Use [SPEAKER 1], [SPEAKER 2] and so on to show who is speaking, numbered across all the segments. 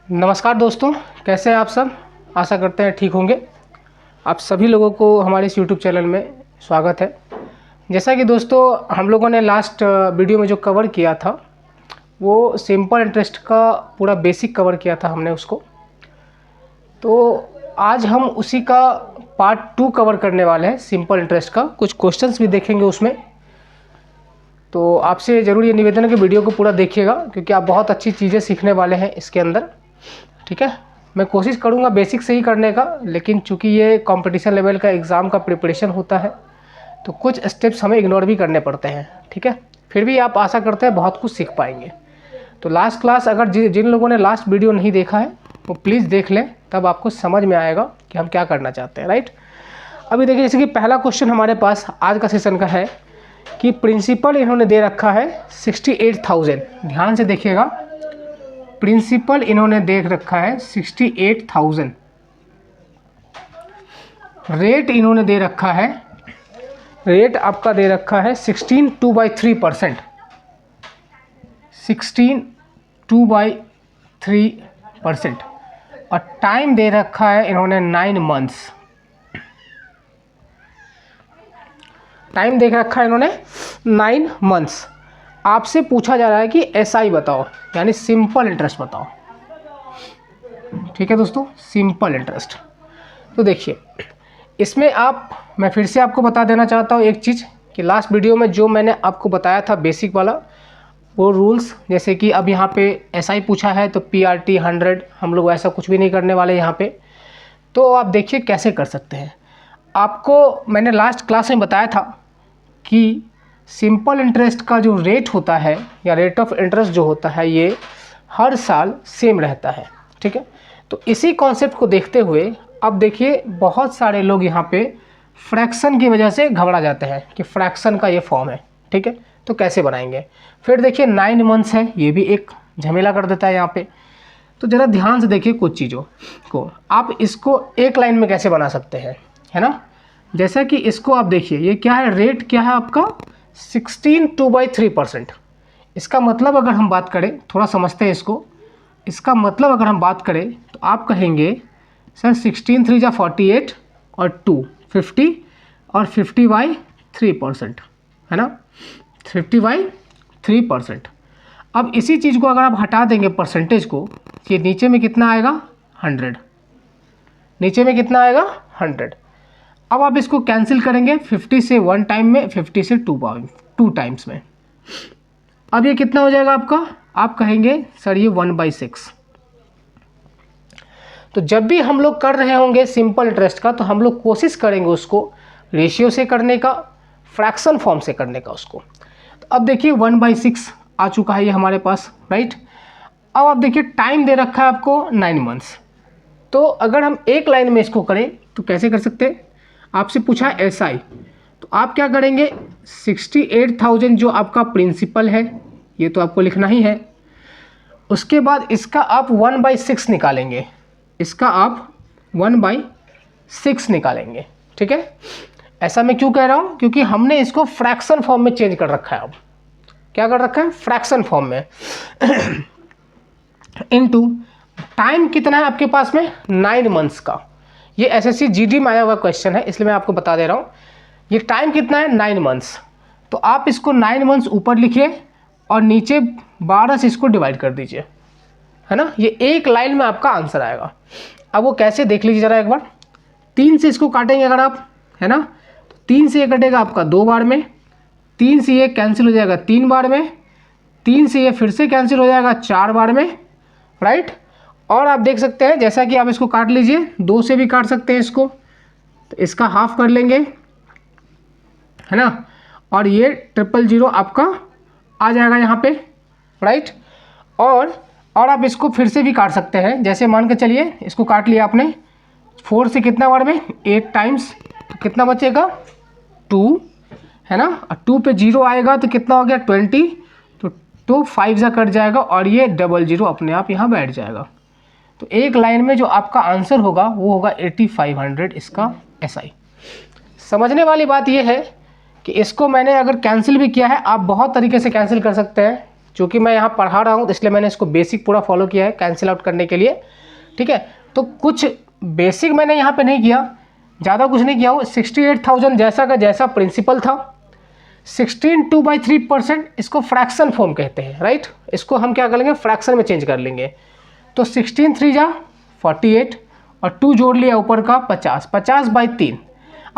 [SPEAKER 1] नमस्कार दोस्तों, कैसे हैं आप सब। आशा करते हैं ठीक होंगे। आप सभी लोगों को हमारे इस YouTube चैनल में स्वागत है। जैसा कि दोस्तों हम लोगों ने लास्ट वीडियो में जो कवर किया था वो सिंपल इंटरेस्ट का पूरा बेसिक कवर किया था हमने उसको। तो आज हम उसी का पार्ट 2 कवर करने वाले हैं। सिंपल इंटरेस्ट का कुछ क्वेश्चंस भी देखेंगे उसमें। तो आपसे ज़रूर ये निवेदन है कि वीडियो को पूरा देखिएगा, क्योंकि आप बहुत अच्छी चीज़ें सीखने वाले हैं इसके अंदर। ठीक है, मैं कोशिश करूंगा बेसिक से ही करने का, लेकिन चूंकि ये कंपटीशन लेवल का एग्ज़ाम का प्रिपरेशन होता है तो कुछ स्टेप्स हमें इग्नोर भी करने पड़ते हैं। ठीक है, फिर भी आप आशा करते हैं बहुत कुछ सीख पाएंगे। तो लास्ट क्लास अगर जिन लोगों ने लास्ट वीडियो नहीं देखा है वो प्लीज़ देख लें, तब आपको समझ में आएगा कि हम क्या करना चाहते हैं। राइट, अभी देखिए जैसे कि पहला क्वेश्चन हमारे पास आज का सेशन का है कि प्रिंसिपल इन्होंने दे रखा है 68,000। ध्यान से देखिएगा, प्रिंसिपल इन्होंने देख रखा है 68,000। रेट इन्होंने दे रखा है, रेट आपका दे रखा है 16 2/3%। 16 2/3%। और टाइम दे रखा है इन्होंने 9 मंथ्स। टाइम देख रखा है इन्होंने 9 मंथ्स। आपसे पूछा जा रहा है कि एसआई बताओ, यानी सिंपल इंटरेस्ट बताओ। ठीक है दोस्तों, सिंपल इंटरेस्ट। तो देखिए इसमें मैं फिर से आपको बता देना चाहता हूँ एक चीज़ कि लास्ट वीडियो में जो मैंने आपको बताया था बेसिक वाला वो रूल्स, जैसे कि अब यहाँ पे एसआई पूछा है तो PRT 100 हम लोग ऐसा कुछ भी नहीं करने वाले यहाँ पे। तो आप देखिए कैसे कर सकते हैं। आपको मैंने लास्ट क्लास में बताया था कि सिंपल इंटरेस्ट का जो रेट होता है या रेट ऑफ इंटरेस्ट जो होता है ये हर साल सेम रहता है। ठीक है, तो इसी कॉन्सेप्ट को देखते हुए अब देखिए बहुत सारे लोग यहाँ पे फ्रैक्शन की वजह से घबरा जाते हैं कि फ्रैक्शन का ये फॉर्म है। ठीक है, तो कैसे बनाएंगे। फिर देखिए 9 मंथ्स है, ये भी एक झमेला कर देता है यहाँ पे। तो ज़रा ध्यान से देखिए कुछ चीज़ों को, आप इसको एक लाइन में कैसे बना सकते हैं, है ना। जैसा कि इसको आप देखिए, ये क्या है, रेट क्या है आपका 16 2/3%। इसका मतलब अगर हम बात करें, थोड़ा समझते हैं इसको। इसका मतलब अगर हम बात करें तो आप कहेंगे सर 16 3 जा 48 और 2 50 और 50/3%, है ना, 50/3%। अब इसी चीज़ को अगर आप हटा देंगे परसेंटेज को, ये नीचे में कितना आएगा 100, नीचे में कितना आएगा 100। अब आप इसको कैंसिल करेंगे 50 से 1 टाइम में, 50 से 2 टाइम्स में। अब ये कितना हो जाएगा आपका, आप कहेंगे सर ये 1/6। तो जब भी हम लोग कर रहे होंगे सिंपल इंटरेस्ट का तो हम लोग कोशिश करेंगे उसको रेशियो से करने का, फ्रैक्शन फॉर्म से करने का उसको। तो अब देखिए 1/6 आ चुका है ये हमारे पास। राइट, अब आप देखिए टाइम दे रखा है आपको 9 मंथ्स। तो अगर हम एक लाइन में इसको करें तो कैसे कर सकते हैं। आपसे पूछा एसआई, तो आप क्या करेंगे 68,000 जो आपका प्रिंसिपल है ये तो आपको लिखना ही है। उसके बाद इसका आप 1/6 निकालेंगे, इसका आप 1/6 निकालेंगे। ठीक है, ऐसा मैं क्यों कह रहा हूँ, क्योंकि हमने इसको फ्रैक्शन फॉर्म में चेंज कर रखा है। अब क्या कर रखा है, फ्रैक्शन फॉर्म में। इनटू टाइम कितना है आपके पास में 9 मंथ्स का। ये SSC GD में आया हुआ क्वेश्चन है, इसलिए मैं आपको बता दे रहा हूँ। ये टाइम कितना है 9 मंथ्स। तो आप इसको 9 मंथ्स ऊपर लिखिए और नीचे 12 से इसको डिवाइड कर दीजिए, है ना। ये एक लाइन में आपका आंसर आएगा। अब वो कैसे देख लीजिए ज़रा एक बार। 3 से इसको काटेंगे अगर आप, है ना, तो 3 से ये कटेगा आपका 2 बार में, 3 से ये कैंसिल हो जाएगा 3 बार में, 3 से ये फिर से कैंसिल हो जाएगा 4 बार में। राइट, और आप देख सकते हैं जैसा कि आप इसको काट लीजिए, 2 से भी काट सकते हैं इसको, तो इसका हाफ कर लेंगे, है ना, और ये 000 आपका आ जाएगा यहाँ पे। राइट, और आप इसको फिर से भी काट सकते हैं, जैसे मान के चलिए इसको काट लिया आपने 4 से कितना बार में 8 टाइम्स, तो कितना बचेगा 2, है ना, और 2 पे 0 आएगा तो कितना हो गया 20, तो 5 जा कट जाएगा और ये 00 अपने आप यहाँ बैठ जाएगा। तो एक लाइन में जो आपका आंसर होगा वो होगा 8500 इसका एसआई। समझने वाली बात ये है कि इसको मैंने अगर कैंसिल भी किया है, आप बहुत तरीके से कैंसिल कर सकते हैं। चूँकि मैं यहाँ पढ़ा रहा हूँ तो इसलिए मैंने इसको बेसिक पूरा फॉलो किया है कैंसिल आउट करने के लिए, ठीक है। तो कुछ बेसिक मैंने यहाँ पे नहीं किया, ज़्यादा कुछ नहीं किया हूँ। 68,000 जैसा का जैसा प्रिंसिपल था, 16 2/3%, इसको फ्रैक्शन फॉर्म कहते हैं, राइट। इसको हम क्या कर लेंगे, फ्रैक्शन में चेंज कर लेंगे। तो 16 3 जा 48 और 2 जोड़ लिया ऊपर का 50, 50/3।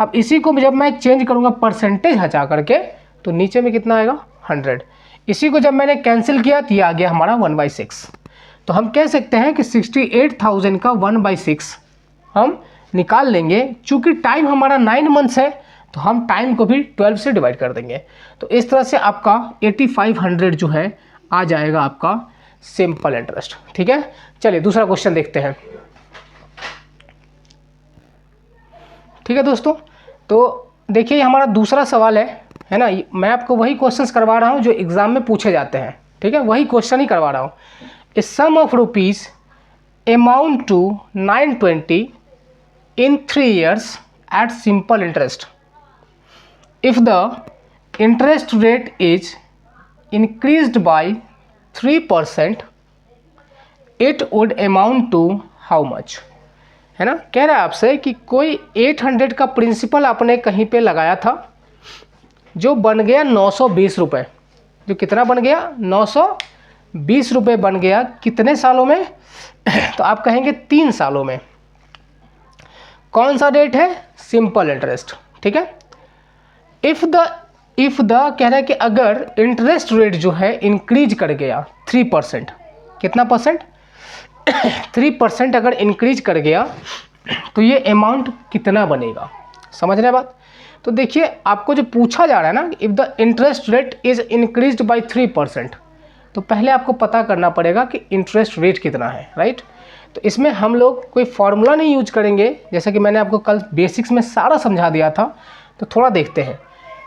[SPEAKER 1] अब इसी को जब मैं चेंज करूँगा परसेंटेज हटा करके तो नीचे में कितना आएगा 100। इसी को जब मैंने कैंसिल किया तो ये आ गया हमारा 1/6। तो हम कह सकते हैं कि 68,000 का 1/6 हम निकाल लेंगे। चूँकि टाइम हमारा 9 मंथ्स है तो हम टाइम को भी 12 से डिवाइड कर देंगे। तो इस तरह से आपका 8500 जो है आ जाएगा आपका सिंपल इंटरेस्ट, ठीक है। चलिए दूसरा क्वेश्चन देखते हैं, ठीक है दोस्तों। तो देखिए हमारा दूसरा सवाल है ना। मैं आपको वही क्वेश्चंस करवा रहा हूँ जो एग्जाम में पूछे जाते हैं, ठीक है, वही क्वेश्चन ही करवा रहा हूँ। A sum of rupees amount to 920 in 3 years at simple interest. If the interest rate is increased by 3%, it would amount to how much? है ना, कह रहा है आपसे कि कोई 800 का प्रिंसिपल आपने कहीं पे लगाया था जो बन गया 920 रुपये। जो कितना बन गया, 920 रुपये बन गया। कितने सालों में तो आप कहेंगे 3 सालों में। कौन सा रेट है, सिंपल इंटरेस्ट, ठीक है। इफ़ द कह रहा है कि अगर इंटरेस्ट रेट जो है इंक्रीज कर गया 3%, कितना परसेंट 3% अगर इंक्रीज कर गया तो ये अमाउंट कितना बनेगा, समझ रहे हैं बात। तो देखिए आपको जो पूछा जा रहा है ना, if the interest rate is increased by 3%, तो पहले आपको पता करना पड़ेगा कि इंटरेस्ट रेट कितना है, राइट। तो इसमें हम लोग कोई फार्मूला नहीं यूज करेंगे, जैसा कि मैंने आपको कल बेसिक्स में सारा समझा दिया था। तो थोड़ा देखते हैं।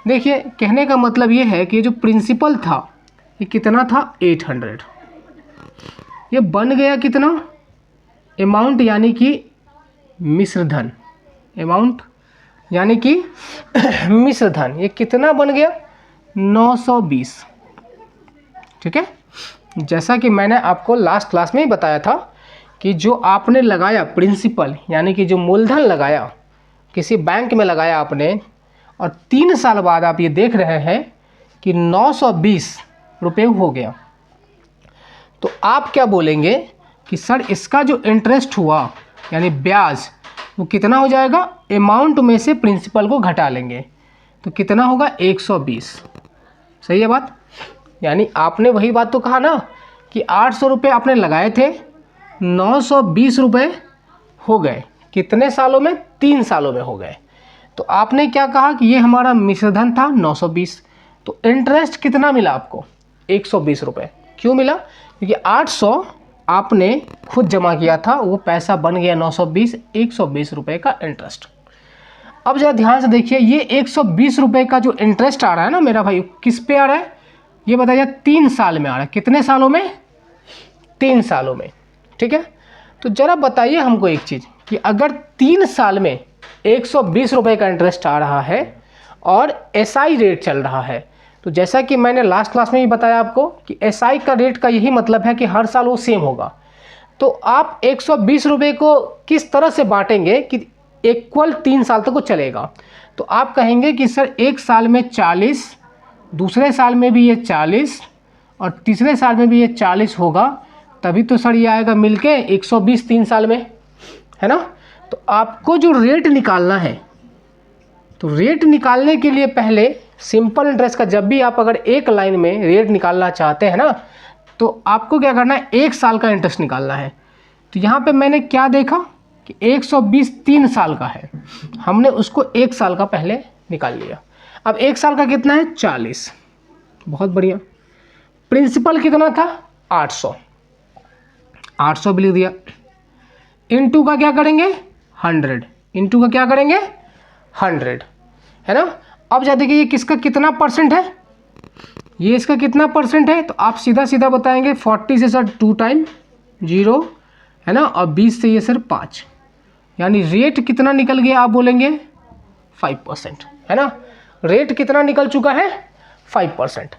[SPEAKER 1] देखिए कहने का मतलब ये है कि जो प्रिंसिपल था ये कितना था 800, ये बन गया कितना अमाउंट यानी कि मिश्र धन, अमाउंट यानी कि मिश्र धन, ये कितना बन गया 920, ठीक है। जैसा कि मैंने आपको लास्ट क्लास में ही बताया था कि जो आपने लगाया प्रिंसिपल यानी कि जो मूलधन लगाया किसी बैंक में लगाया आपने, और 3 साल बाद आप ये देख रहे हैं कि 920 रुपये हो गया, तो आप क्या बोलेंगे कि सर इसका जो इंटरेस्ट हुआ यानी ब्याज वो कितना हो जाएगा, अमाउंट में से प्रिंसिपल को घटा लेंगे तो कितना होगा 120। सही है बात। यानी आपने वही बात तो कहा ना कि 800 रुपये आपने लगाए थे, 920 रुपये हो गए, कितने सालों में, 3 सालों में हो गए। तो आपने क्या कहा कि ये हमारा मिश्रधन था 920, तो इंटरेस्ट कितना मिला आपको 120 रुपये। क्यों मिला, क्योंकि 800 आपने खुद जमा किया था, वो पैसा बन गया 920, 120 रुपये का इंटरेस्ट। अब जरा ध्यान से देखिए, ये 120 रुपये का जो इंटरेस्ट आ रहा है ना मेरा भाई, किस पे आ रहा है ये बताइए। 3 साल में आ रहा है, कितने सालों में, 3 सालों में, ठीक है। तो जरा बताइए हमको एक चीज़ कि अगर 3 साल में 120 रुपये का इंटरेस्ट आ रहा है और एसआई रेट चल रहा है, तो जैसा कि मैंने लास्ट क्लास में भी बताया आपको कि एसआई का रेट का यही मतलब है कि हर साल वो सेम होगा। तो आप 120 रुपये को किस तरह से बांटेंगे कि इक्वल 3 साल तक वो चलेगा। तो आप कहेंगे कि सर एक साल में 40, दूसरे साल में भी ये 40 और तीसरे साल में भी ये 40 होगा, तभी तो सर ये आएगा मिलके 120 3 साल में, है ना। तो आपको जो रेट निकालना है, तो रेट निकालने के लिए पहले सिंपल इंटरेस्ट का जब भी आप अगर एक लाइन में रेट निकालना चाहते हैं ना, तो आपको क्या करना है, 1 साल का इंटरेस्ट निकालना है। तो यहाँ पे मैंने क्या देखा कि 120 3 साल का है, हमने उसको 1 साल का पहले निकाल लिया। अब 1 साल का कितना है 40, बहुत बढ़िया। प्रिंसिपल कितना था 800, 800 भी लिख दिया। इनटू का क्या करेंगे 100, इनटू का क्या करेंगे 100, है ना। अब जा देखिए ये किसका कितना परसेंट है, ये इसका कितना परसेंट है, तो आप सीधा सीधा बताएंगे 40 से सर 2 टाइम 0, है ना, और 20 से ये सर 5, यानी रेट कितना निकल गया, आप बोलेंगे 5%, है ना। रेट कितना निकल चुका है 5%।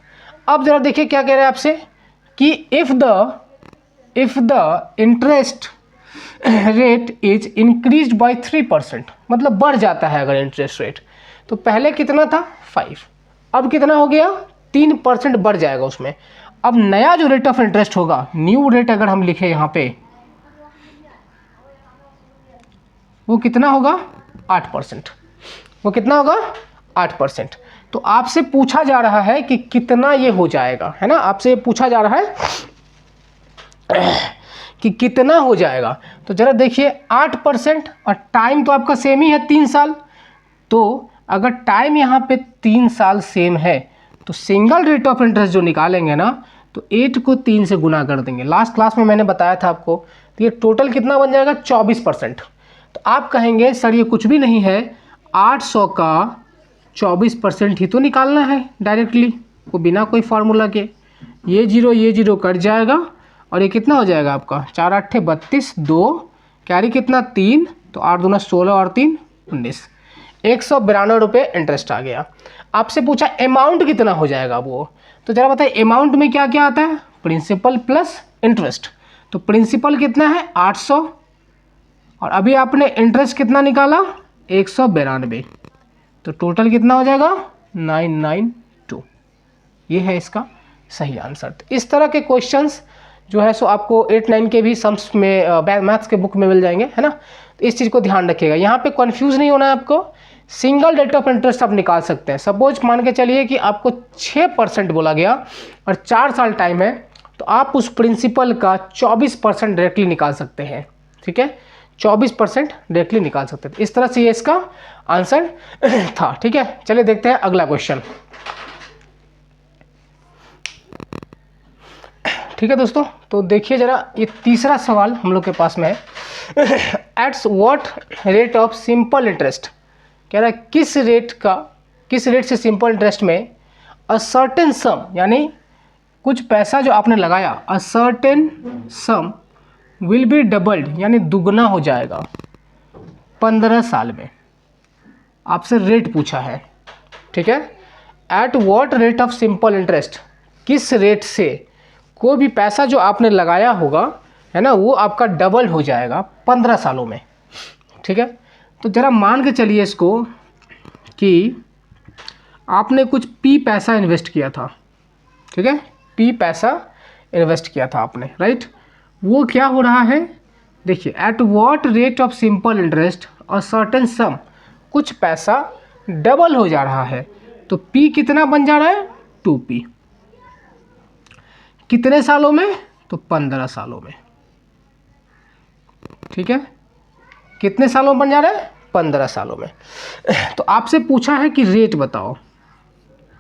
[SPEAKER 1] अब ज़रा देखिए क्या कह रहे हैं आपसे कि if the interest rate is increase by 3%, मतलब बढ़ जाता है अगर इंटरेस्ट रेट, तो पहले कितना था 5, अब कितना हो गया 3% बढ़ जाएगा उसमें। अब नया जो रेट ऑफ इंटरेस्ट होगा, न्यू रेट अगर हम लिखे यहाँ पे, वो कितना होगा 8%। वो कितना होगा 8%। तो आपसे पूछा जा रहा है कि कितना ये हो जाएगा, है ना, आपसे पूछा जा रहा है कि कितना हो जाएगा। तो जरा देखिए 8% और टाइम तो आपका सेम ही है 3 साल, तो अगर टाइम यहाँ पे 3 साल सेम है तो सिंगल रेट ऑफ इंटरेस्ट जो निकालेंगे ना, तो 8 को 3 से गुना कर देंगे। लास्ट क्लास में मैंने बताया था आपको, तो ये टोटल कितना बन जाएगा 24%। तो आप कहेंगे सर ये कुछ भी नहीं है, 800 का 24% ही तो निकालना है डायरेक्टली, वो बिना कोई फार्मूला के। ये जीरो कट जाएगा और ये कितना हो जाएगा आपका 4 8 32, 2 कैरी कितना 3, तो 8 दूना 16 और 3 19, 192 रुपये इंटरेस्ट आ गया। आपसे पूछा अमाउंट कितना हो जाएगा वो, तो जरा बताइए अमाउंट में क्या क्या आता है, प्रिंसिपल प्लस इंटरेस्ट। तो प्रिंसिपल कितना है 800 और अभी आपने इंटरेस्ट कितना निकाला 192, तो टोटल कितना हो जाएगा 992। ये है इसका सही आंसर। तो इस तरह के क्वेश्चंस जो है सो आपको 8-9 के भी सम्स में मैथ्स के बुक में मिल जाएंगे, है ना। तो इस चीज़ को ध्यान रखिएगा, यहाँ पे कंफ्यूज नहीं होना है आपको। सिंगल रेट ऑफ इंटरेस्ट आप निकाल सकते हैं। सपोज मान के चलिए कि आपको 6% बोला गया और 4 साल टाइम है, तो आप उस प्रिंसिपल का 24% डायरेक्टली निकाल सकते हैं, ठीक है, 24% डायरेक्टली निकाल सकते थे। इस तरह से ये इसका आंसर था, ठीक है। चलिए देखते हैं अगला क्वेश्चन, ठीक है दोस्तों। तो देखिए जरा, ये तीसरा सवाल हम लोग के पास में है, at what rate of simple interest, कह रहा है किस रेट से सिंपल इंटरेस्ट में अ सर्टेन सम, यानी कुछ पैसा जो आपने लगाया, a certain some will be doubled, यानी दुगना हो जाएगा 15 साल में। आपसे रेट पूछा है, ठीक है। At what rate of simple interest, किस रेट से कोई भी पैसा जो आपने लगाया होगा, है ना, वो आपका डबल हो जाएगा 15 सालों में, ठीक है। तो ज़रा मान के चलिए इसको कि आपने कुछ पी पैसा इन्वेस्ट किया था, ठीक है, पी पैसा इन्वेस्ट किया था आपने, राइट। वो क्या हो रहा है, देखिए at what rate of simple interest और सर्टेन सम, कुछ पैसा डबल हो जा रहा है, तो पी कितना बन जा रहा है 2p, कितने सालों में, तो 15 सालों में, ठीक है। कितने सालों में बन जा रहा है 15 सालों में। तो आपसे पूछा है कि रेट बताओ,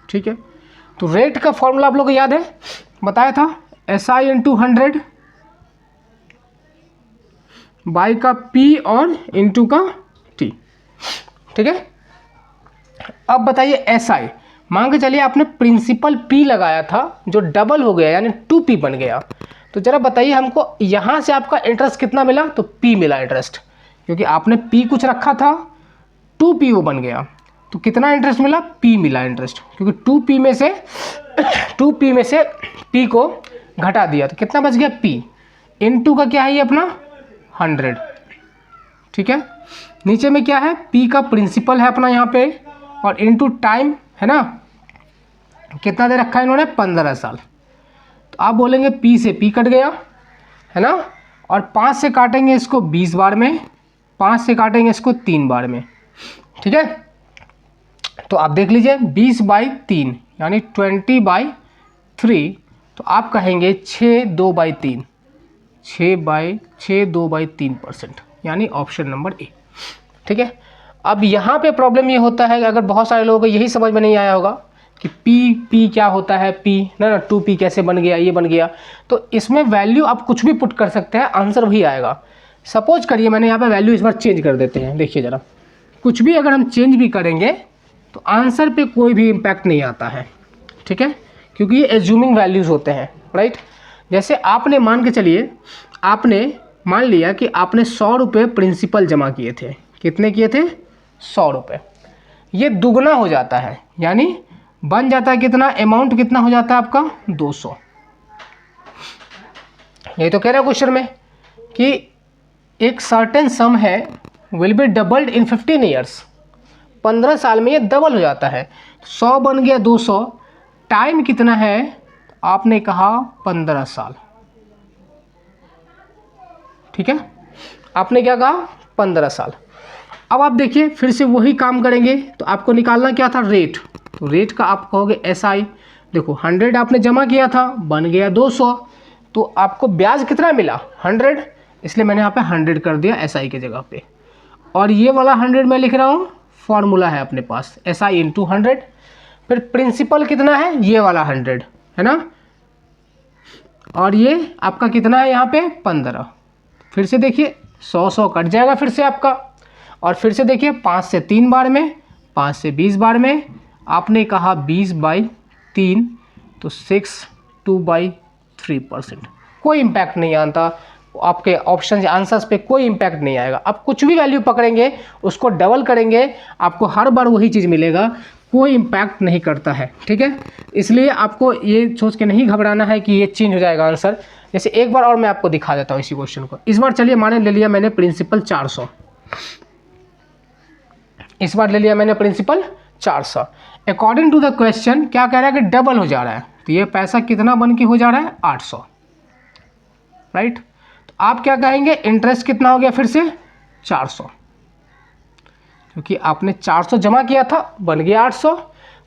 [SPEAKER 1] ठीक है। तो रेट का फॉर्मूला आप लोगों को याद है, बताया था SI इंटू 100 बाई का P और इंटू का T, ठीक है। अब बताइए SI, मान के चलिए आपने प्रिंसिपल P लगाया था जो डबल हो गया, यानी 2p बन गया। तो जरा बताइए हमको यहाँ से आपका इंटरेस्ट कितना मिला, तो P मिला इंटरेस्ट, क्योंकि आपने P कुछ रखा था, 2p वो बन गया, तो कितना इंटरेस्ट मिला, P मिला इंटरेस्ट, क्योंकि 2p में से P को घटा दिया, तो कितना बच गया P, इनटू का क्या है ये अपना 100, ठीक है। नीचे में क्या है, P का प्रिंसिपल है अपना यहाँ पे, और इनटू टाइम, है ना, कितना दे रखा है इन्होंने 15 साल। तो आप बोलेंगे P से P कट गया, है ना, और 5 से काटेंगे इसको 20 बार में, 5 से काटेंगे इसको 3 बार में, ठीक है। तो आप देख लीजिए 20/3 यानी 20/3, तो आप कहेंगे 6/2/3, 6/2/3%, यानी ऑप्शन नंबर ए, ठीक है। अब यहाँ पे प्रॉब्लम ये होता है कि अगर बहुत सारे लोगों को यही समझ में नहीं आया होगा कि P क्या होता है, P ना 2p कैसे बन गया, ये बन गया, तो इसमें वैल्यू आप कुछ भी पुट कर सकते हैं, आंसर वही आएगा। सपोज करिए मैंने यहाँ पे वैल्यू इस बार चेंज कर देते हैं, देखिए ज़रा, कुछ भी अगर हम चेंज भी करेंगे तो आंसर पे कोई भी इम्पैक्ट नहीं आता है, ठीक है, क्योंकि ये एज्यूमिंग वैल्यूज़ होते हैं, राइट। जैसे आपने मान के चलिए, आपने मान लिया कि आपने 100 रुपये प्रिंसिपल जमा किए थे, कितने किए थे 100 रुपये, ये दुगना हो जाता है, यानी बन जाता है कितना, अमाउंट कितना हो जाता है आपका 200, यही तो कह रहा है क्वेश्चन में कि एक सर्टेन सम है will be doubled in 15 years, 15 साल में ये डबल हो जाता है। 100 बन गया 200, टाइम कितना है, आपने कहा 15 साल। ठीक है, आपने क्या कहा, 15 साल। अब आप देखिए फिर से वही काम करेंगे, तो आपको निकालना क्या था, रेट। तो रेट का आप कहोगे SI। देखो 100 आपने जमा किया था, बन गया 200, तो आपको ब्याज कितना मिला, 100, इसलिए मैंने यहाँ पे 100 कर दिया SI की जगह पे। और ये वाला 100 मैं लिख रहा हूँ, फॉर्मूला है अपने पास SI × 100। फिर प्रिंसिपल कितना है, ये वाला 100 है ना, और ये आपका कितना है यहाँ पे 15। फिर से देखिए 100 कट जाएगा फिर से आपका, और फिर से देखिए 5 से 3 बार में, 5 से 20 बार में, आपने कहा 20/3, तो 62/3%। कोई इम्पैक्ट नहीं आता आपके ऑप्शन या आंसर्स पे, कोई इम्पैक्ट नहीं आएगा। आप कुछ भी वैल्यू पकड़ेंगे उसको डबल करेंगे, आपको हर बार वही चीज़ मिलेगा, कोई इम्पैक्ट नहीं करता है। ठीक है, इसलिए आपको ये सोच के नहीं घबराना है कि ये चेंज हो जाएगा आंसर। जैसे एक बार और मैं आपको दिखा देता हूँ इसी क्वेश्चन को। इस बार चलिए माने ले लिया मैंने प्रिंसिपल 400, इस बार ले लिया मैंने principal 400। According to the question क्या कह रहा है कि डबल हो जा रहा है, तो ये पैसा कितना बन के हो जा रहा है, 800, राइट। तो आप क्या कहेंगे, इंटरेस्ट कितना हो गया फिर से 400, क्योंकि आपने 400 जमा किया था, बन गया 800,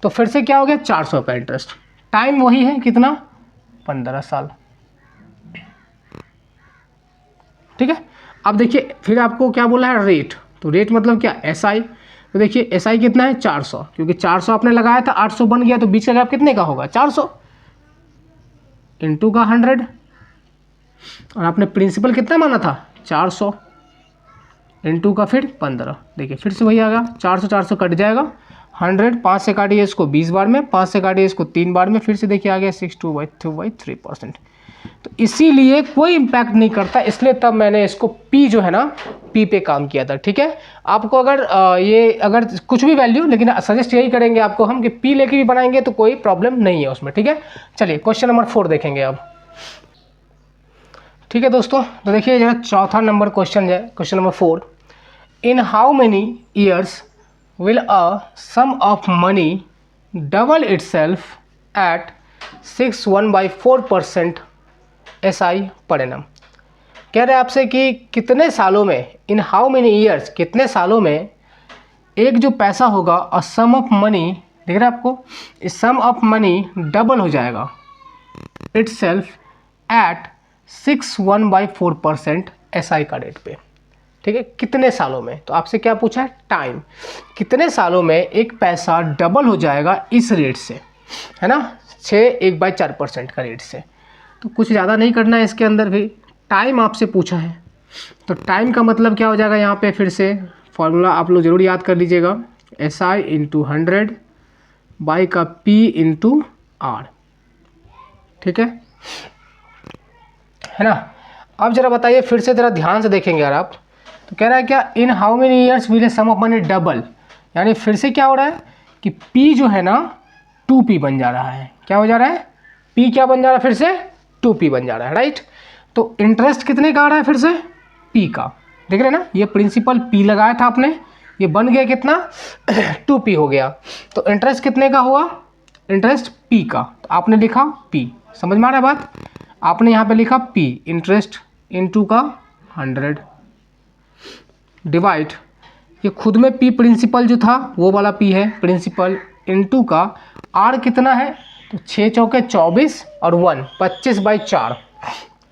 [SPEAKER 1] तो फिर से क्या हो गया 400 का इंटरेस्ट। टाइम वही है कितना, 15 साल। ठीक है, अब देखिए फिर आपको क्या बोला है, रेट। तो रेट मतलब क्या, SI। तो देखिए SI कितना है 400, क्योंकि 400 आपने लगाया था, 800 बन गया, तो बीच का गैप कितने का होगा, 400 इंटू का 100, और आपने प्रिंसिपल कितना माना था 400 इंटू का फिर 15। देखिए फिर से वही आ गया, 400 कट जाएगा, 100 5 से काटिए इसको 20 बार में, 5 से काटिए इसको 3 बार में, फिर से देखिए आ गया 62/3%। तो इसीलिए कोई इम्पैक्ट नहीं करता, इसलिए तब मैंने इसको P जो है ना, P पे काम किया था। ठीक है, आपको अगर अगर कुछ भी वैल्यू, लेकिन सजेस्ट यही करेंगे आपको हम कि P लेके भी बनाएंगे तो कोई प्रॉब्लम नहीं है उसमें। ठीक है, चलिए क्वेश्चन नंबर 4 देखेंगे अब। ठीक है दोस्तों, तो देखिए जरा चौथा नंबर क्वेश्चन है, question number 4। In how many years will a sum of money double itself at 61/4% SI per annum. कह रहे हैं आपसे कि कितने सालों में, इन हाउ मेनी ईयर्स, कितने सालों में एक जो पैसा होगा और सम ऑफ मनी, देख रहे हैं आपको, इस सम ऑफ मनी डबल हो जाएगा इटसेल्फ एट 61/4% SI का रेट पे। ठीक है, कितने सालों में, तो आपसे क्या पूछा है, टाइम। कितने सालों में एक पैसा डबल हो जाएगा इस रेट से, है ना, 6.1/4% का रेट से। तो कुछ ज़्यादा नहीं करना है इसके अंदर भी, टाइम आपसे पूछा है, तो टाइम का मतलब क्या हो जाएगा, यहाँ पे फिर से फॉर्मूला आप लोग जरूर याद कर लीजिएगा, SI × 100 बाई का P × R। ठीक है ना। अब जरा बताइए फिर से जरा ध्यान से देखेंगे यार आप, तो कह रहा है क्या, in how many years will sum of money double, यानी फिर से क्या हो रहा है कि P जो है ना 2P बन जा रहा है। क्या हो जा रहा है, P क्या बन जा रहा है, फिर से 2P बन जा रहा है, राइट। तो इंटरेस्ट कितने का आ रहा है, फिर से P का, देख रहे हैं ना, ये प्रिंसिपल P लगाया था आपने, ये बन गया कितना 2P हो गया। तो इंटरेस्ट कितने का हुआ, इंटरेस्ट P का, तो आपने लिखा P, समझ में आ रहा है बात, आपने यहाँ पे लिखा P इंटरेस्ट इंटू का 100 डिवाइड, ये खुद में P प्रिंसिपल जो था वो वाला P है प्रिंसिपल, इंटू का R कितना है, तो 6 चौके 24 और 1 25/4,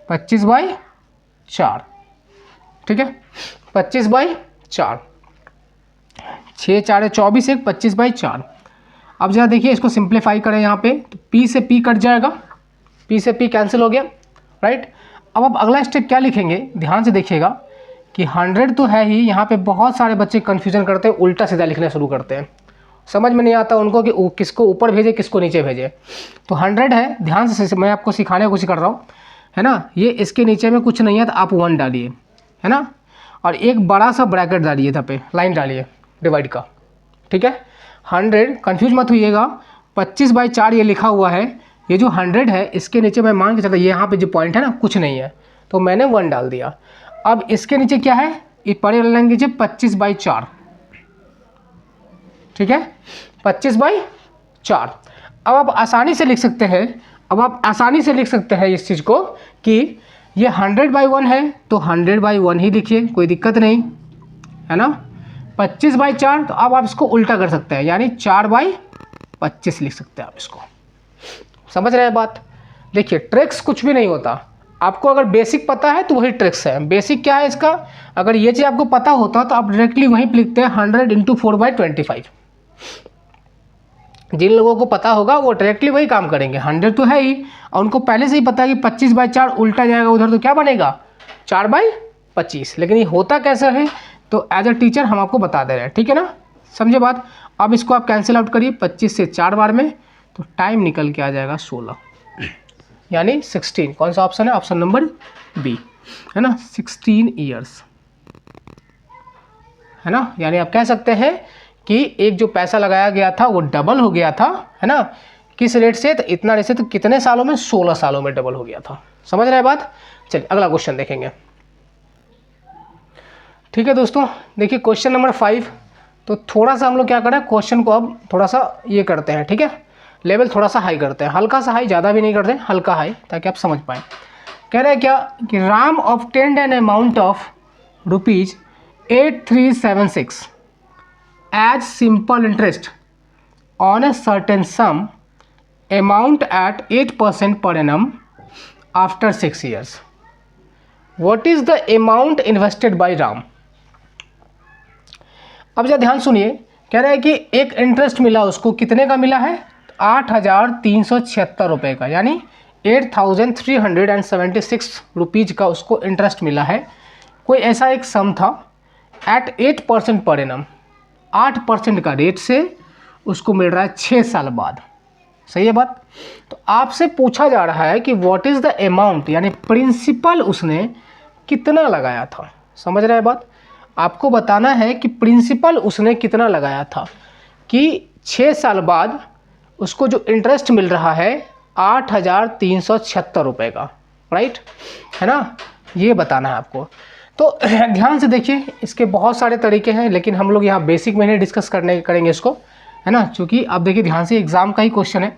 [SPEAKER 1] 25/4। ठीक है, 25/4, 6 4 24, 1 25/4। अब जरा देखिए इसको सिंप्लीफाई करें यहाँ पे, तो P से P कट जाएगा, P से P कैंसिल हो गया, राइट। अब आप अगला स्टेप क्या लिखेंगे, ध्यान से देखिएगा कि 100 तो है ही, यहाँ पे बहुत सारे बच्चे कन्फ्यूजन करते हैं, उल्टा सीधा लिखना शुरू करते हैं, समझ में नहीं आता उनको कि किसको ऊपर भेजे किसको नीचे भेजे। तो 100 है, ध्यान से मैं आपको सिखाने की कोशिश कर रहा हूँ, है ना, ये इसके नीचे में कुछ नहीं है तो आप 1 डालिए, है ना, और एक बड़ा सा ब्रैकेट डालिए, था पे लाइन डालिए डिवाइड का। ठीक है, 100 कन्फ्यूज मत होइएगा, 25/4 ये लिखा हुआ है, ये जो 100 है इसके नीचे मैं मान के चलता, ये यहाँ पे जो पॉइंट है ना कुछ नहीं है, तो मैंने 1 डाल दिया। अब इसके नीचे क्या है, ये परे वाले लाइन नीचे 25/4, ठीक है, 25/4। अब आप आसानी से लिख सकते हैं, इस चीज़ को कि ये 100/1 है तो 100/1 ही लिखिए, कोई दिक्कत नहीं है ना। 25/4, तो अब आप इसको उल्टा कर सकते हैं, यानी 4/25 लिख सकते हैं आप इसको। समझ रहे हैं बात। देखिए ट्रिक्स कुछ भी नहीं होता, आपको अगर बेसिक पता है तो वही ट्रिक्स है। बेसिक क्या है इसका, अगर ये चीज़ आपको पता होता तो आप डायरेक्टली वहीं पे लिखते हैं 100 × 4/25। जिन लोगों को पता होगा वो डायरेक्टली वही काम करेंगे, 100 तो है ही, और उनको पहले से ही पता है कि 25/4 उल्टा जाएगा उधर, तो क्या बनेगा 4/25। लेकिन ये होता कैसा है, तो एज अ टीचर हम आपको बता दे रहे हैं, ठीक है ना, समझे बात। अब इसको आप कैंसिल आउट करिए 25 से 4 बार में, तो टाइम निकल के आ जाएगा 16, यानी 16। कौन सा ऑप्शन है, ऑप्शन नंबर बी है ना, 16 ईयर्स है ना। यानी आप कह सकते हैं कि एक जो पैसा लगाया गया था वो डबल हो गया था, है ना, किस रेट से, तो इतना रेट से, तो कितने सालों में, 16 सालों में डबल हो गया था। समझ रहे हैं बात। चलिए अगला क्वेश्चन देखेंगे, ठीक है दोस्तों। देखिए क्वेश्चन नंबर 5, तो थोड़ा सा हम लोग क्या करें, क्वेश्चन को अब थोड़ा सा ये करते हैं, ठीक है, लेवल थोड़ा सा हाई करते हैं, हल्का सा हाई, ज़्यादा भी नहीं करते, हल्का हाई, ताकि आप समझ पाएँ। कह रहे हैं क्या कि Ram obtained an amount of ₹8376 as simple interest on a certain sum amount at 8% per annum after 6 years. What is the amount invested by Ram. अब जरा ध्यान सुनिए, कह रहा है कि एक इंटरेस्ट मिला उसको, कितने का मिला है, 8,376 रुपये का, यानी 8,376 रुपीज़ का उसको इंटरेस्ट मिला है। कोई ऐसा एक सम था एट 8% पर एनम, 8% का रेट से उसको मिल रहा है 6 साल बाद। सही है बात। तो आपसे पूछा जा रहा है कि व्हाट इज़ द अमाउंट, यानी प्रिंसिपल उसने कितना लगाया था। समझ रहे हैं बात। आपको बताना है कि प्रिंसिपल उसने कितना लगाया था, कि 6 साल बाद उसको जो इंटरेस्ट मिल रहा है 8,376 रुपये का, राइट है ना, ये बताना है आपको। तो ध्यान से देखिए, इसके बहुत सारे तरीके हैं, लेकिन हम लोग यहाँ बेसिक में डिस्कस करेंगे इसको, है ना, क्योंकि आप देखिए ध्यान से, एग्ज़ाम का ही क्वेश्चन है।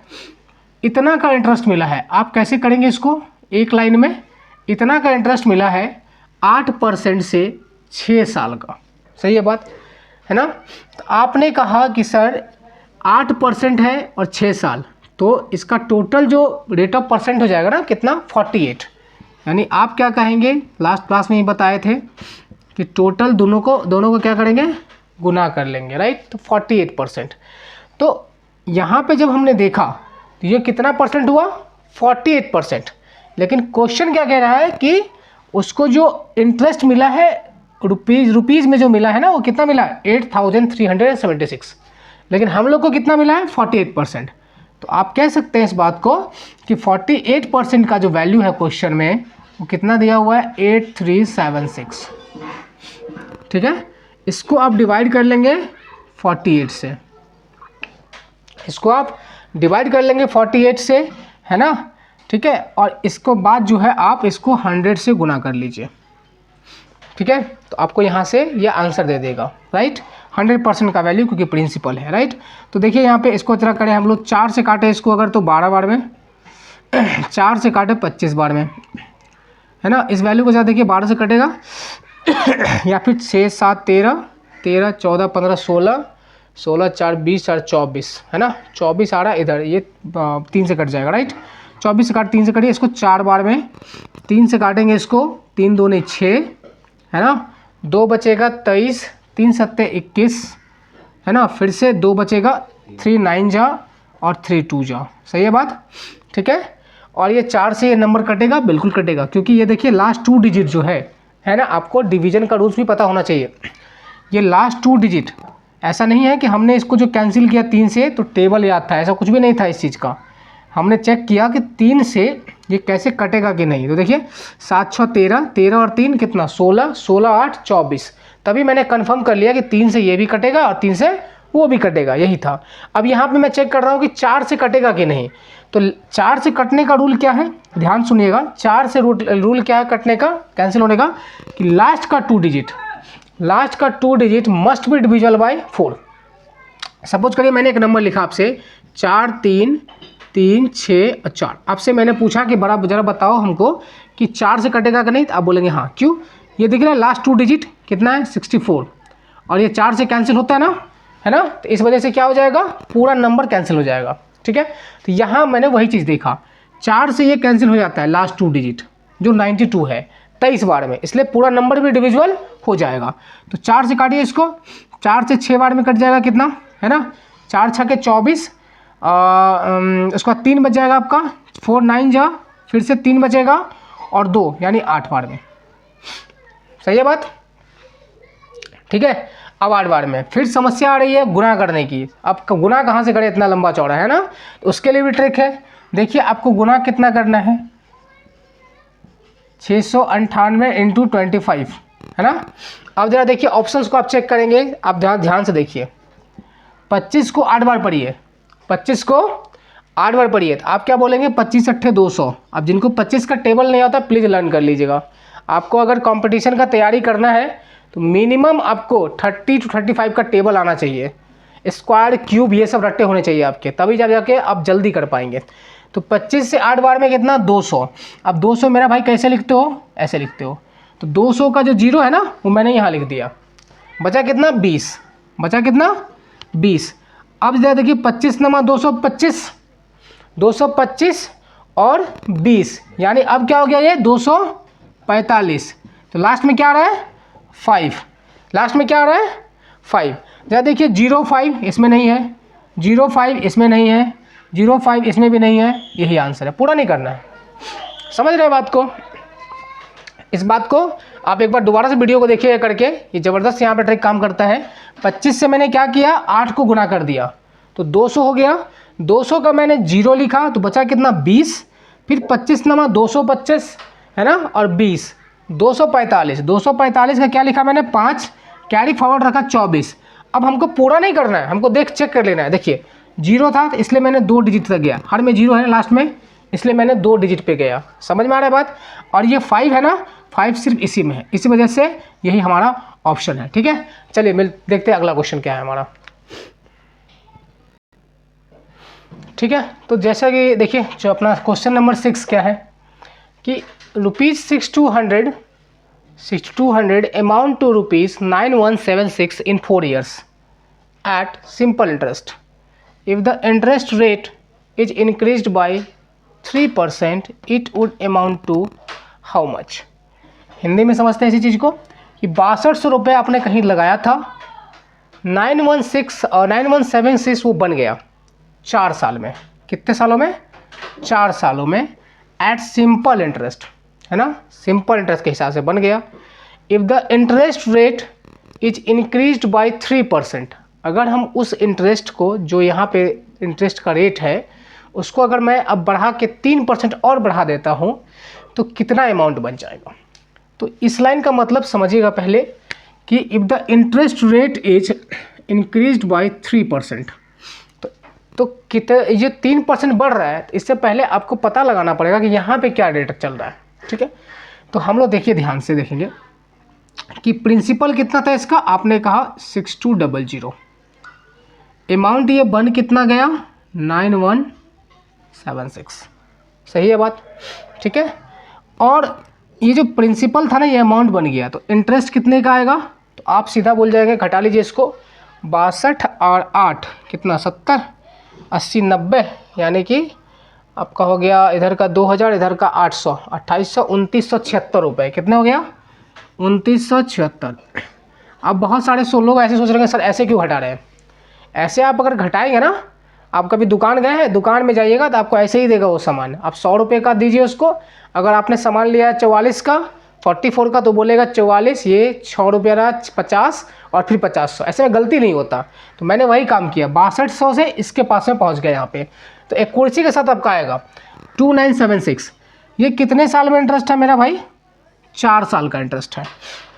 [SPEAKER 1] इतना का इंटरेस्ट मिला है, आप कैसे करेंगे इसको, एक लाइन में, इतना का इंटरेस्ट मिला है 8% से 6 साल का। सही है बात, है ना। तो आपने कहा कि सर 8% है और 6 साल, तो इसका टोटल जो रेट ऑफ परसेंट हो जाएगा ना, कितना, 48। यानी आप क्या कहेंगे, लास्ट क्लास में ही बताए थे कि टोटल दोनों को क्या करेंगे, गुना कर लेंगे, राइट। तो 48%। तो यहाँ पे जब हमने देखा तो ये कितना परसेंट हुआ, 48%। लेकिन क्वेश्चन क्या कह रहा है कि उसको जो इंटरेस्ट मिला है रुपीज़ में जो मिला है ना, वो कितना मिला है, 8,376। लेकिन हम लोग को कितना मिला है, 48%। तो आप कह सकते हैं इस बात को कि 48% का जो वैल्यू है क्वेश्चन में, वो कितना दिया हुआ है, 8376। ठीक है, इसको आप डिवाइड कर लेंगे 48 से, इसको आप डिवाइड कर लेंगे 48 से, है ना, ठीक है। और इसको बाद जो है आप इसको 100 से गुना कर लीजिए, ठीक है। तो आपको यहाँ से ये आंसर दे देगा, राइट, 100% का वैल्यू, क्योंकि प्रिंसिपल है, राइट। तो देखिए यहाँ पे इसको तरह करें हम लोग, 4 से काटे इसको अगर, तो 12 बार में, 4 से काटे 25 बार में, है ना। इस वैल्यू को ज़्यादा देखिए 12 से कटेगा या फिर 6 7 13 13 14 15 16 16 4 20 4 24, है ना, 24 आ रहा है इधर, ये 3 से कट जाएगा, राइट। 24 से काट 3 से कटिए इसको 4 बार में, 3 से काटेंगे इसको, 3 दूनी 6, है ना, 2 बचेगा 23, 3 सत्ते 21, है ना, फिर से 2 बचेगा, 3 9 जा और 3 2 जा। सही है बात, ठीक है। और ये 4 से ये नंबर कटेगा, बिल्कुल कटेगा, क्योंकि ये देखिए लास्ट 2 डिजिट जो है ना, आपको डिवीजन का रूल्स भी पता होना चाहिए। ये लास्ट 2 डिजिट, ऐसा नहीं है कि हमने इसको जो कैंसिल किया 3 से तो टेबल याद था, ऐसा कुछ भी नहीं था इस चीज़ का। हमने चेक किया कि 3 से ये कैसे कटेगा कि नहीं। तो देखिए 7 6 13, 13 और 3 कितना, 16, 16 8 24, तभी मैंने कंफर्म कर लिया कि 3 से ये भी कटेगा और 3 से वो भी कटेगा, यही था। अब यहाँ पे मैं चेक कर रहा हूँ कि 4 से कटेगा कि नहीं। तो 4 से कटने का रूल क्या है, ध्यान सुनिएगा। 4 से रूल क्या है कटने का, कैंसिल होने का, कि लास्ट का 2 digit must be divisible by 4। Suppose करिए मैंने एक नंबर लिखा आपसे 4 3 3 6 और 4। आपसे मैंने पूछा कि बड़ा जरा बताओ हमको कि 4 से कटेगा कि नहीं, तो आप बोलेंगे हाँ। क्यों, ये देख रहे हैं लास्ट 2 डिजिट कितना है 64, और ये 4 से कैंसिल होता है ना, तो इस वजह से क्या हो जाएगा, पूरा नंबर कैंसिल हो जाएगा। ठीक है, तो यहाँ मैंने वही चीज़ देखा, 4 से ये कैंसिल हो जाता है लास्ट 2 डिजिट जो 92 है 23 बार में, इसलिए पूरा नंबर भी डिविजिबल हो जाएगा। तो 4 से काटिए इसको, 4 से 6 बार में कट जाएगा कितना, है ना, 4 6 के 24, उसके बाद 3 बच जाएगा आपका, 4 9 जा, फिर से 3 बचेगा और 2 यानी 8 बार में। सही है बात, ठीक है। अब 8 बार में फिर समस्या आ रही है गुणा करने की। अब गुणा कहाँ से करें, इतना लंबा चौड़ा है ना, तो उसके लिए भी ट्रिक है। देखिए आपको गुणा कितना करना है, 698 इंटू 25, है ना। अब जरा देखिए ऑप्शंस को आप चेक करेंगे, आप ध्यान से देखिए। 25 को 8 बार पढ़िए, 25 को 8 बार पढ़िए, तो आप क्या बोलेंगे, 25 अट्ठे 200। अब जिनको 25 का टेबल नहीं आता प्लीज़ लर्न कर लीजिएगा। आपको अगर कंपटीशन का तैयारी करना है तो मिनिमम आपको 30 to 35 का टेबल आना चाहिए, स्क्वायर क्यूब ये सब रट्टे होने चाहिए आपके, तभी जब जाके आप जल्दी कर पाएंगे। तो 25 से 8 बार में कितना, 200। अब 200 मेरा भाई कैसे लिखते हो, ऐसे लिखते हो, तो 200 का जो जीरो है ना वो मैंने यहाँ लिख दिया, बचा कितना 20, बचा कितना 20। अब जरा देखिए 25 नमा 225, 225 और 20, यानी अब क्या हो गया ये 245। तो लास्ट में क्या आ रहा है 5, लास्ट में क्या आ रहा है 5। जरा देखिए 05 इसमें नहीं है, 05 इसमें नहीं है, 05 इसमें भी नहीं है, यही आंसर है, पूरा नहीं करना है। समझ रहे हैं बात को, इस बात को आप एक बार दोबारा से वीडियो को देखिए करके, ये ज़बरदस्त यहाँ पे ट्रिक काम करता है। 25 से मैंने क्या किया, 8 को गुना कर दिया तो 200 हो गया, 200 का मैंने 0 लिखा तो बचा कितना 20, फिर 25 नमा 225, है ना, और 20 245, 245 का क्या लिखा मैंने 5, कैरी फॉरवर्ड रखा 24। अब हमको पूरा नहीं करना है, हमको चेक कर लेना है। देखिए 0 था तो इसलिए मैंने 2 डिजिट तक गया, हर में 0 है लास्ट में, इसलिए मैंने 2 डिजिट पे गया। समझ में आ रहा है बात। और ये 5 है ना, 5 सिर्फ इसी में है, इसी वजह से यही हमारा ऑप्शन है। ठीक है, चलिए देखते हैं अगला क्वेश्चन क्या है हमारा। ठीक है, तो जैसा कि देखिए जो अपना क्वेश्चन नंबर 6 क्या है कि ₹6200 amount to ₹9176 in 4 years at simple interest. If the interest rate is increased by 3%, it would amount to how much? Hindi में समझते हैं इसी चीज़ को कि 6200 रुपये आपने कहीं लगाया था, 916 और 9176 वो बन गया 4 साल में। कितने सालों में, 4 सालों में, एट सिंपल इंटरेस्ट, है ना, सिंपल इंटरेस्ट के हिसाब से बन गया। If the interest rate is increased by 3%, अगर हम उस इंटरेस्ट को, जो यहाँ पे इंटरेस्ट का रेट है, उसको अगर मैं अब बढ़ा के 3% और बढ़ा देता हूँ तो कितना अमाउंट बन जाएगा। तो इस लाइन का मतलब समझिएगा पहले कि if the interest rate is increased by 3%, तो कितने, ये 3% बढ़ रहा है, तो इससे पहले आपको पता लगाना पड़ेगा कि यहाँ पे क्या रेट चल रहा है। ठीक है, तो हम लोग देखिए ध्यान से देखेंगे कि प्रिंसिपल कितना था इसका, आपने कहा 6200, अमाउंट ये बन कितना गया 9176। सही है बात, ठीक है। और ये जो प्रिंसिपल था ना, ये अमाउंट बन गया, तो इंटरेस्ट कितने का आएगा, तो आप सीधा बोल जाएंगे, घटा लीजिए इसको, 62 और 8 कितना 70, 80 90, यानी कि आपका हो गया इधर का 2000, इधर का 800, 2800, 2976 रुपये। कितने हो गया 2976। अब बहुत सारे लोग ऐसे सोच रहे हैं सर ऐसे क्यों घटा रहे हैं। ऐसे आप अगर घटाएंगे ना, आप कभी दुकान गए हैं, दुकान में जाइएगा तो आपको ऐसे ही देगा वो सामान। आप 100 रुपये का दीजिए उसको, अगर आपने सामान लिया है 44 का, 44 का, तो बोलेगा 44, ये 6 रुपये रहा 50 और फिर 50। ऐसे में गलती नहीं होता। तो मैंने वही काम किया, 6200 से इसके पास में पहुंच गया यहाँ पे। तो एक कुर्सी के साथ आपका आएगा 2976। ये कितने साल में इंटरेस्ट है मेरा भाई, 4 साल का इंटरेस्ट है।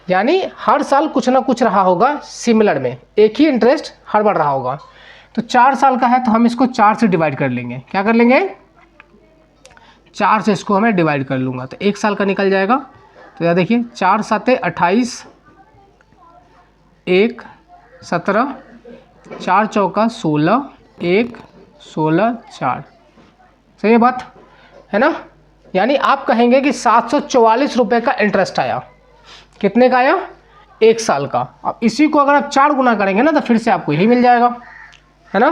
[SPEAKER 1] यानी हर साल कुछ ना कुछ रहा होगा सिमिलर में, एक ही इंटरेस्ट हर बार रहा होगा। तो 4 साल का है तो हम इसको 4 से डिवाइड कर लेंगे। क्या कर लेंगे? 4 से इसको हमें डिवाइड कर लूँगा तो 1 साल का निकल जाएगा। तो याद देखिए 4 7 28, 1 17, 4 चौका 16, 1 16 4। सही है बात, है ना? यानी आप कहेंगे कि 744 रुपये का इंटरेस्ट आया। कितने का आया? 1 साल का। अब इसी को अगर आप 4 गुना करेंगे ना तो फिर से आपको यही मिल जाएगा, है ना?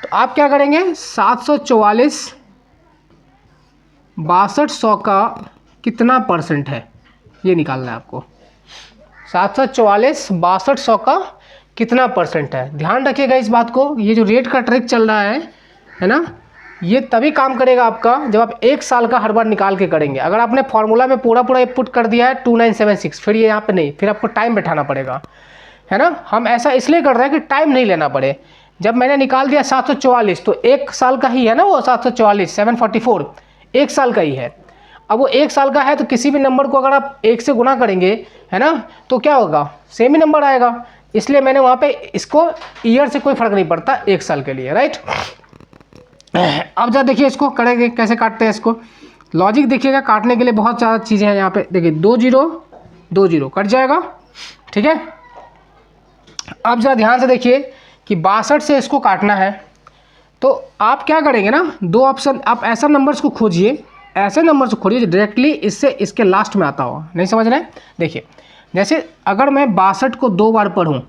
[SPEAKER 1] तो आप क्या करेंगे? 744 6200 का कितना परसेंट है ये निकालना है आपको। 744 6200 का कितना परसेंट है। ध्यान रखिएगा इस बात को, ये जो रेट का ट्रिक चल रहा है ना, ये तभी काम करेगा आपका जब आप 1 साल का हर बार निकाल के करेंगे। अगर आपने फॉर्मूला में पूरा इनपुट कर दिया है 2976, फिर ये यहाँ पे नहीं, फिर आपको टाइम बैठाना पड़ेगा, है ना? हम ऐसा इसलिए कर रहे हैं कि टाइम नहीं लेना पड़े। जब मैंने निकाल दिया 744 तो 1 साल का ही है ना, वो 744 744 1 साल का ही है। अब वो 1 साल का है तो किसी भी नंबर को अगर आप 1 से गुना करेंगे, है ना, तो क्या होगा? सेम ही नंबर आएगा। इसलिए मैंने वहाँ पे इसको ईयर से कोई फर्क नहीं पड़ता 1 साल के लिए, राइट? अब जरा देखिए इसको करेंगे कैसे काटते हैं इसको। लॉजिक देखिएगा, काटने के लिए बहुत ज़्यादा चीज़ें हैं यहाँ पे। देखिए 2 0 2 0 कट जाएगा, ठीक है? अब जरा ध्यान से देखिए कि 62 से इसको काटना है तो आप क्या करेंगे ना, 2 ऑप्शन, आप ऐसा नंबर्स को खोजिए, ऐसे नंबर से खोजिए डायरेक्टली इससे इसके लास्ट में आता हो। नहीं समझ रहे हैं? देखिए जैसे अगर मैं 62 को 2 बार पढ़ूँ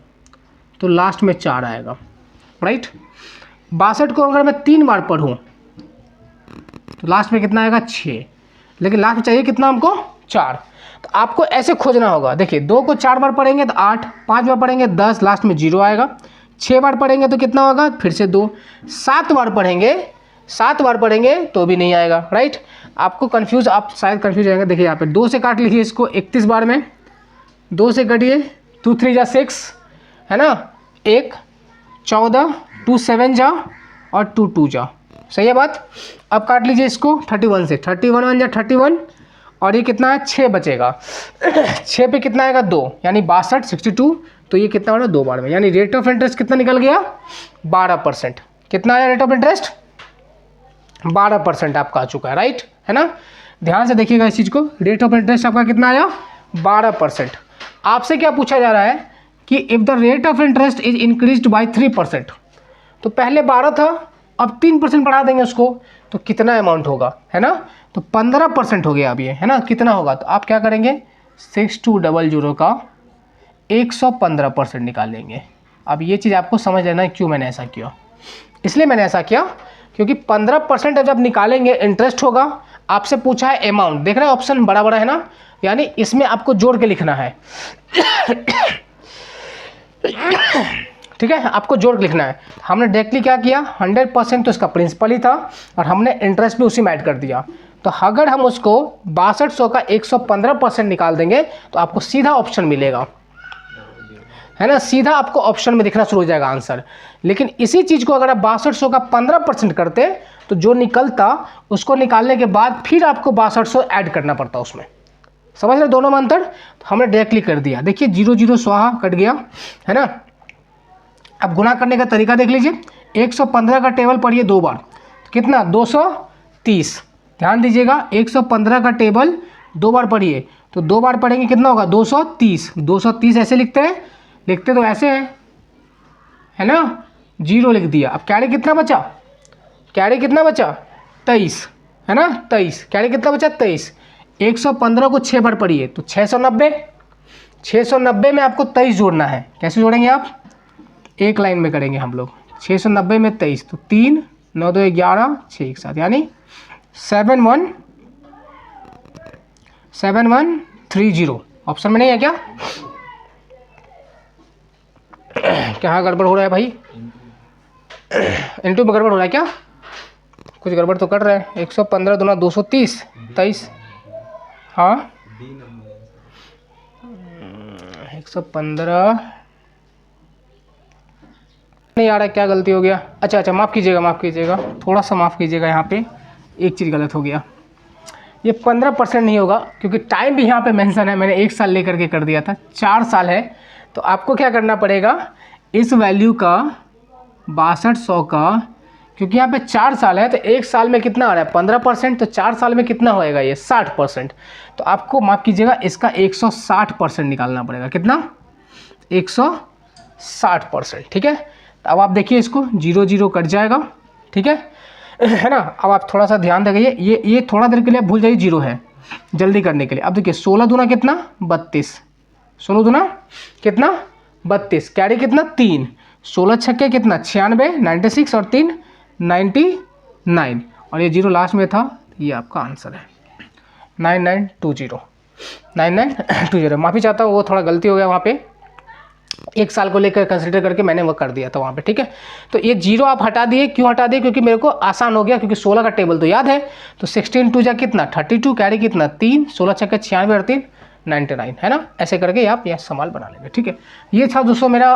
[SPEAKER 1] तो लास्ट में 4 आएगा, राइट? 62 को अगर मैं 3 बार पढ़ूँ तो लास्ट में कितना आएगा? 6। लेकिन लास्ट में चाहिए कितना हमको? 4। तो आपको ऐसे खोजना होगा। देखिए 2 को 4 बार पढ़ेंगे तो 8, 5 बार पढ़ेंगे 10, लास्ट में 0 आएगा। 6 बार पढ़ेंगे तो कितना होगा? फिर से 2। 7 बार पढ़ेंगे तो भी नहीं आएगा, राइट? आपको कंफ्यूज, आप शायद कंफ्यूज आएंगे। देखिए यहाँ पे 2 से काट लीजिए इसको 31 बार में, 2 से कटिए 2 3 जा 6, है ना, 1 14, 2 7 जा और 2 2 जा। सही है बात? अब काट लीजिए इसको 31 से, 31 1 जा 31 और ये कितना है? 6 बचेगा। 6 पे कितना आएगा? 2, यानी 62 62। तो ये कितना हो रहा है? 2 बार में, यानी रेट ऑफ इंटरेस्ट कितना निकल गया? 12%। कितना आया रेट ऑफ इंटरेस्ट? 12% आपका आ चुका है, राइट? है ना? ध्यान से देखिएगा इस चीज़ को। रेट ऑफ इंटरेस्ट आपका कितना आया? 12%। आपसे क्या पूछा जा रहा है कि if the rate of interest is increased by 3%, तो पहले 12 था, अब 3% बढ़ा देंगे उसको, तो कितना अमाउंट होगा, है ना? तो 15% हो गया अब ये, है ना? कितना होगा? तो आप क्या करेंगे? 6200 का 115% निकाल लेंगे। अब ये चीज़ आपको समझ लेना है क्यों मैंने ऐसा किया। इसलिए मैंने ऐसा किया क्योंकि 15% जब निकालेंगे इंटरेस्ट होगा। आपसे पूछा है अमाउंट, देख रहे हैं ऑप्शन बड़ा बड़ा है ना, यानी इसमें आपको जोड़ के लिखना है। ठीक है, आपको जोड़ के लिखना है। हमने डायरेक्टली क्या किया? 100% तो इसका प्रिंसिपल ही था और हमने इंटरेस्ट भी उसी में ऐड कर दिया। तो अगर हम उसको 6200 का 115% निकाल देंगे तो आपको सीधा ऑप्शन मिलेगा, है ना? सीधा आपको ऑप्शन में दिखना शुरू हो जाएगा आंसर। लेकिन इसी चीज़ को अगर आप 6200 का 15% करते तो जो निकलता उसको निकालने के बाद फिर आपको 6200 ऐड करना पड़ता उसमें। समझ रहे दोनों में अंतर? तो हमने डायरेक्टली कर दिया। देखिए 0 0 स्वाहा कट गया, है ना? अब गुना करने का तरीका देख लीजिए। 115 का टेबल पढ़िए 2 बार, कितना? 230। ध्यान दीजिएगा 115 का टेबल 2 बार पढ़िए तो 2 बार पढ़ेंगे कितना होगा? 230। 230 ऐसे लिखते हैं, लिखते तो ऐसे है ना? 0 लिख दिया। अब कैरी कितना बचा? कैरी कितना बचा? 23, है ना? 23 कैरी कितना बचा? 23। 115 को 6 बार पढ़िए तो 690। 690 में आपको 23 जोड़ना है। कैसे जोड़ेंगे आप? एक लाइन में करेंगे हम लोग। 690 में 23 तो 3 9 2 11 6 एक साथ, यानी 7130। ऑप्शन में नहीं है क्या? क्या गड़बड़ हो रहा है भाई? इनटू में गड़बड़ हो रहा है क्या? कुछ गड़बड़ तो कर रहा है। 115 दूना 230, 23। हाँ 115 नहीं आ रहा है, क्या गलती हो गया? अच्छा माफ़ कीजिएगा, थोड़ा सा माफ़ कीजिएगा, यहाँ पे एक चीज़ गलत हो गया। ये 15% नहीं होगा, क्योंकि टाइम भी यहाँ पे मेंशन है, मैंने 1 साल लेकर के कर दिया था, 4 साल है। तो आपको क्या करना पड़ेगा, इस वैल्यू का 6200 का, क्योंकि यहाँ पे 4 साल है तो 1 साल में कितना आ रहा है 15%, तो 4 साल में कितना होएगा ये 60%। तो आपको माफ़ कीजिएगा इसका 160% निकालना पड़ेगा। कितना? 160%। ठीक है, तो अब आप देखिए इसको 0 0 कट जाएगा। ठीक है ना। अब आप थोड़ा सा ध्यान रखिए, ये थोड़ा देर के लिए भूल जाइए 0 है, जल्दी करने के लिए। अब देखिए 16 दूना कितना 32, 16 दूना कितना 32, कैरी कितना 3, 16 छक्के कितना 96, 96 और 3 99, और ये 0 लास्ट में था, ये आपका आंसर है 9920, 9920। माफ़ी चाहता हूँ, वो थोड़ा गलती हो गया वहाँ पे, 1 साल को लेकर कंसिडर करके मैंने वो कर दिया था वहाँ पे। ठीक है, तो ये 0 आप हटा दिए, क्यों हटा दिए? क्योंकि मेरे को आसान हो गया, क्योंकि 16 का टेबल तो याद है। तो 16 2 जा कितना 32, कैरी कितना 3, 16 छक्के 96 और 3 99, है ना। ऐसे करके आप यह सवाल बना लेंगे। ठीक है, ये था दोस्तों मेरा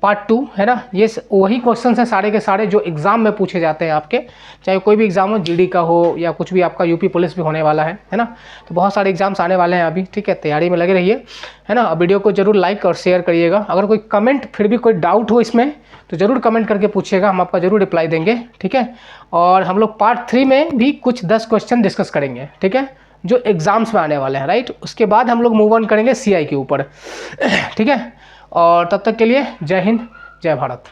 [SPEAKER 1] पार्ट 2, है ना। ये वही क्वेश्चन है सारे के सारे जो एग्जाम में पूछे जाते हैं आपके, चाहे कोई भी एग्जाम हो, जीडी का हो या कुछ भी, आपका यूपी पुलिस भी होने वाला है ना। तो बहुत सारे एग्जाम्स आने वाले हैं अभी। ठीक है, तैयारी में लगे रहिए, है ना। वीडियो को जरूर लाइक और शेयर करिएगा। अगर कोई कमेंट फिर भी कोई डाउट हो इसमें तो ज़रूर कमेंट करके पूछिएगा, हम आपका ज़रूर रिप्लाई देंगे। ठीक है, और हम लोग पार्ट 3 में भी कुछ 10 क्वेश्चन डिस्कस करेंगे। ठीक है, जो एग्जाम्स में आने वाले हैं, राइट। उसके बाद हम लोग मूव ऑन करेंगे CI के ऊपर। ठीक है, और तब तक के लिए जय हिंद, जय भारत।